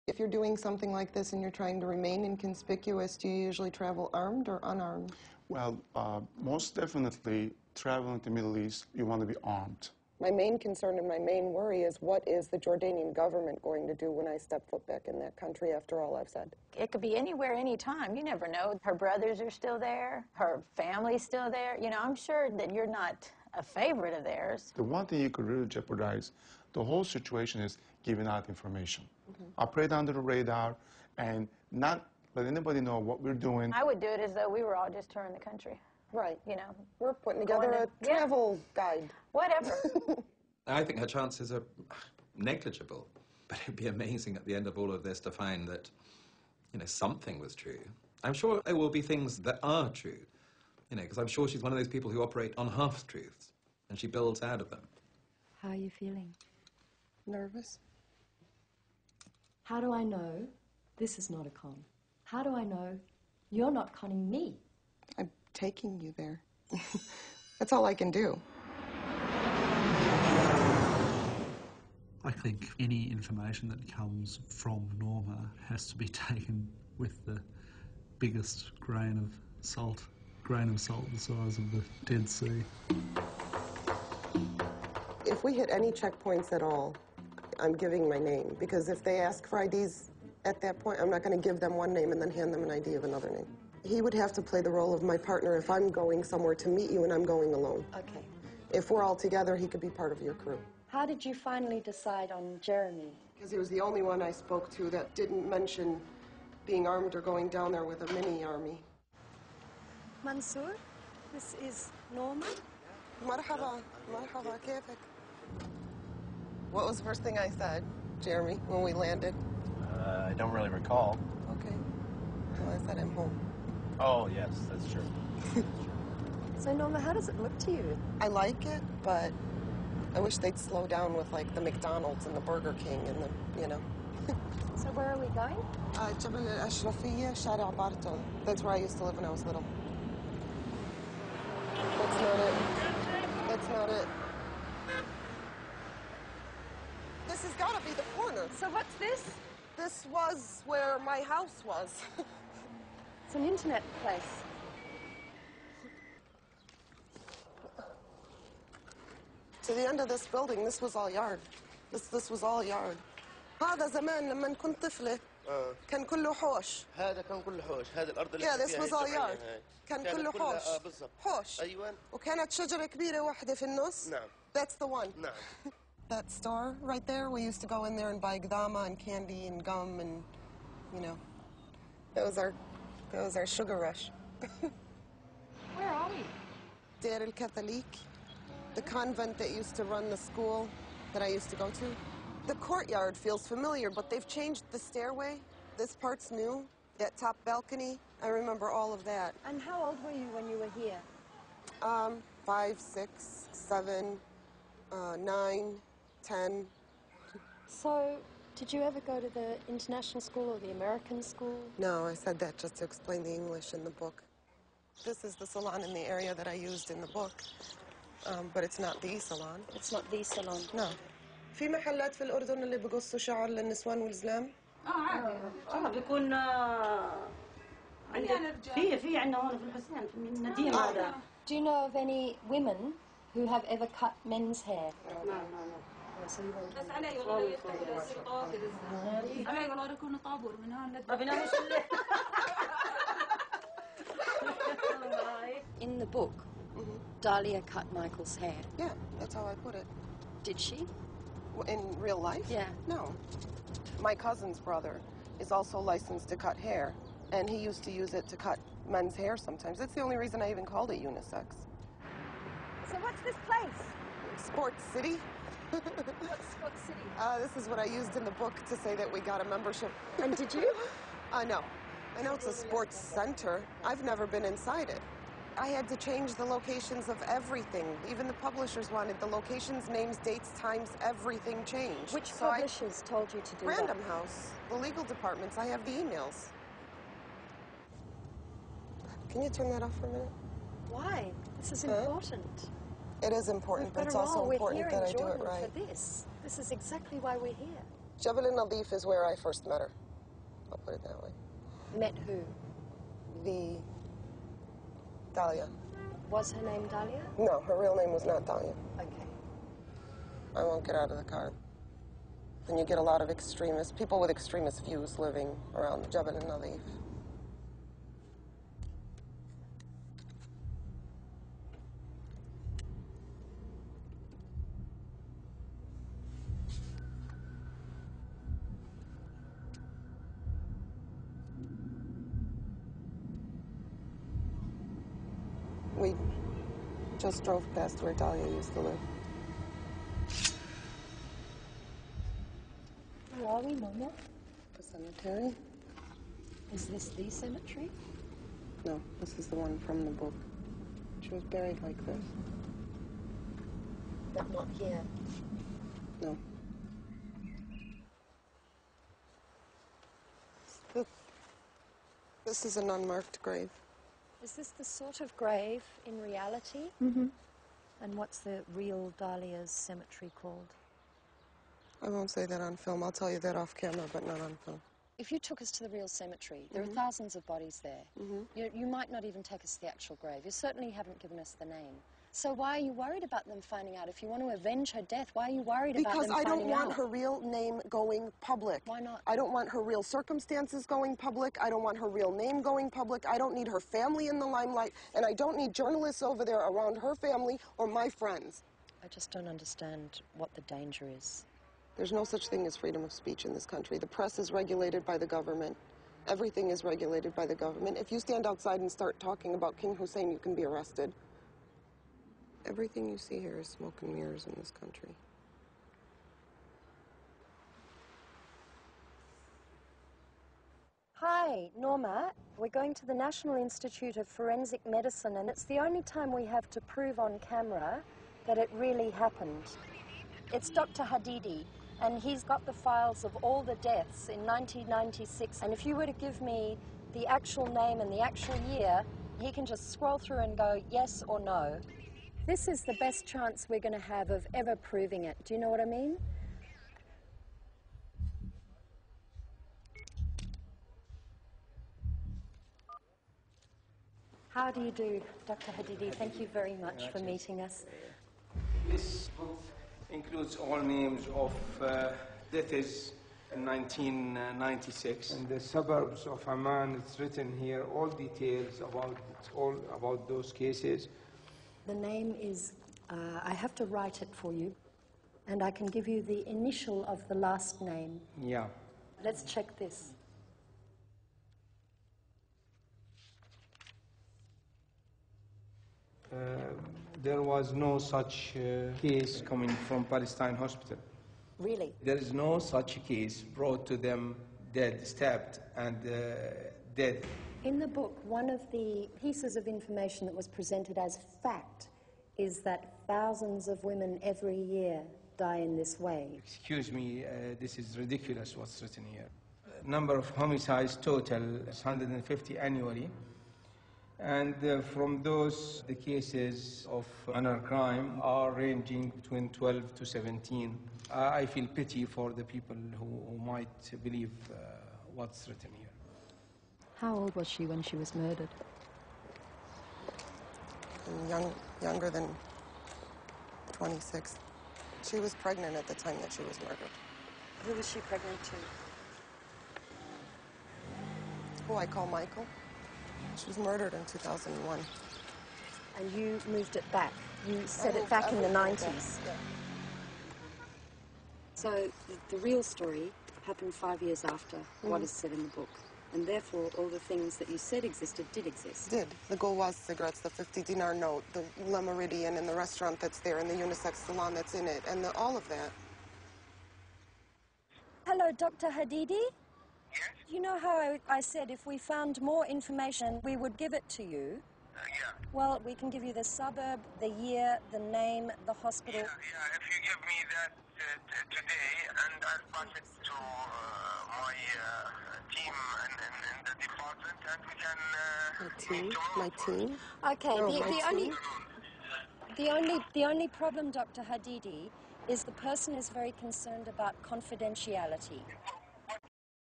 If you're doing something like this and you're trying to remain inconspicuous, do you usually travel armed or unarmed? Well, most definitely, traveling to the Middle East, you want to be armed. My main concern and my main worry is what is the Jordanian government going to do when I step foot back in that country after all I've said? It could be anywhere, anytime. You never know. Her brothers are still there. Her family's still there. You know, I'm sure that you're not a favorite of theirs. The one thing you could really jeopardize the whole situation is giving out information. Operate under the radar and not let anybody know what we're doing. I would do it as though we were all just touring the country. Right. You know, we're putting together a travel guide. Whatever. I think her chances are negligible, but it'd be amazing at the end of all of this to find that, you know, something was true. I'm sure there will be things that are true, you know, because I'm sure she's one of those people who operate on half-truths, and she builds out of them. How are you feeling? Nervous. How do I know this is not a con? How do I know you're not conning me? I'm taking you there. That's all I can do. I think any information that comes from Norma has to be taken with the biggest grain of salt the size of the Dead Sea. If we hit any checkpoints at all, I'm giving my name, because if they ask for IDs at that point, I'm not going to give them one name and then hand them an ID of another name. He would have to play the role of my partner if I'm going somewhere to meet you and I'm going alone. Okay. If we're all together, he could be part of your crew. How did you finally decide on Jeremy? Because he was the only one I spoke to that didn't mention being armed or going down there with a mini army. Mansour, this is Norma. Marhaba, marhaba, كيفك? What was the first thing I said, Jeremy, when we landed? I don't really recall. Okay. Well, I said I'm home. Oh, yes, that's true. So, Norma, how does it look to you? I like it, but I wish they'd slow down with, like, the McDonald's and the Burger King and the, you know. So where are we going? جبل الأشرفية, شارع بارتون. That's where I used to live when I was little. That's not it. That's not it. This has got to be the corner. So what's this? This was where my house was. It's an internet place. To the end of this building, this was all yard. This was all yard. هذا زمان لما كنت طفلة كان كله حوش. هذا كان كله حوش، هذا الأرض اللي Yeah, this was all yard. كان كله حوش. بالضبط. حوش. أيوة. وكانت شجرة كبيرة واحدة في النص. نعم. That's the one. نعم. That store right there, we used to go in there and buy gdama and candy and gum and, you know, that was our sugar rush. Where are we? Dar el-Catholic, the convent that used to run the school that I used to go to. The courtyard feels familiar, but they've changed the stairway. This part's new. That top balcony, I remember all of that. And how old were you when you were here? 5, 6, 7, 9, 10. So, did you ever go to the international school or the American school? No, I said that just to explain the English in the book. This is the salon in the area that I used in the book, but it's not the salon. It's not the salon. No. في محلات في الأردن اللي بقصوا شعر للنسوان والزلام؟ عادي. بيكون عندك في عندنا هون في الحسين في النديم هذا. Do you know of any women who have ever cut men's hair? No. بس عليه يقولوا يصير طوافي عليه يقولوا يكونوا طابور من هون للدنيا. In the book, Dahlia cut Michael's hair. Yeah, that's how I put it. Did she? In real life? Yeah. No. My cousin's brother is also licensed to cut hair, and he used to use it to cut men's hair sometimes. That's the only reason I even called it unisex. So what's this place? Sports City. What's Sports City? This is what I used in the book to say that we got a membership. And did you? No. I know it's a sports center. I've never been inside it. I had to change the locations of everything. Even the publishers wanted the locations, names, dates, times, everything changed. Which publishers told you to do that? Random House, the legal departments. I have the emails. Can you turn that off for a minute? Why? This is important. It is important, but it's also important that I do it right. For this. This is exactly why we're here. Jabal al-Nadif is where I first met her. I'll put it that way. Met who? The Dahlia. Was her name Dahlia? No, her real name was not Dahlia. Okay. I won't get out of the car. Then you get a lot of extremists, people with extremist views living around Jabal al-Nadif. We just drove past where Dahlia used to live. Where are we, Mama? The cemetery? Is this the cemetery? No, this is the one from the book. She was buried like this. But not here. No. This is an unmarked grave. Is this the sort of grave in reality? Mm-hmm. And what's the real Dahlia's cemetery called? I won't say that on film. I'll tell you that off camera, but not on film. If you took us to the real cemetery, there are thousands of bodies there. You might not even take us to the actual grave. You certainly haven't given us the name. So why are you worried about them finding out? If you want to avenge her death, why are you worried about them finding out? Because I don't want her real name going public. Why not? I don't want her real circumstances going public. I don't want her real name going public. I don't need her family in the limelight. And I don't need journalists over there around her family or my friends. I just don't understand what the danger is. There's no such thing as freedom of speech in this country. The press is regulated by the government. Everything is regulated by the government. If you stand outside and start talking about King Hussein, you can be arrested. Everything you see here is smoke and mirrors in this country. Hi, Norma. We're going to the National Institute of Forensic Medicine, and it's the only time we have to prove on camera that it really happened. It's Dr. Hadidi, and he's got the files of all the deaths in 1996. And if you were to give me the actual name and the actual year, he can just scroll through and go yes or no. This is the best chance we're going to have of ever proving it. Do you know what I mean? How do you do, Dr. Hadidi? Thank you very much for meeting us. This book includes all names of deaths in 1996. In the suburbs of Amman, it's written here all details about those cases. The name is, I have to write it for you, and I can give you the initial of the last name. Yeah. Let's check this. There was no such case coming from Palestine Hospital. Really? There is no such case brought to them dead, stabbed, and dead. In the book, one of the pieces of information that was presented as fact is that thousands of women every year die in this way. Excuse me, this is ridiculous what's written here. Number of homicides total is 150 annually. And from those, the cases of honor crime are ranging between 12 to 17. I feel pity for the people who might believe what's written here. How old was she when she was murdered? Younger than 26. She was pregnant at the time that she was murdered. Who was she pregnant to? Who I call Michael. She was murdered in 2001. And you moved it back? You set it back in the 90s? Yeah. So the real story happened 5 years after what is said in the book. And therefore, all the things that you said existed did exist. Did. The Gulwaz cigarettes, the 50-dinar note, the Le Meridian, and the restaurant that's there, and the unisex salon that's in it, and all of that. Hello, Dr. Hadidi? Yes? You know how I said if we found more information, we would give it to you? Yeah. Well, we can give you the suburb, the year, the name, the hospital. Yeah, if you give me that today, and I'll pass it to my team in the department, and we can... My team? Okay, No, the only problem, Dr. Hadidi, is the person is very concerned about confidentiality.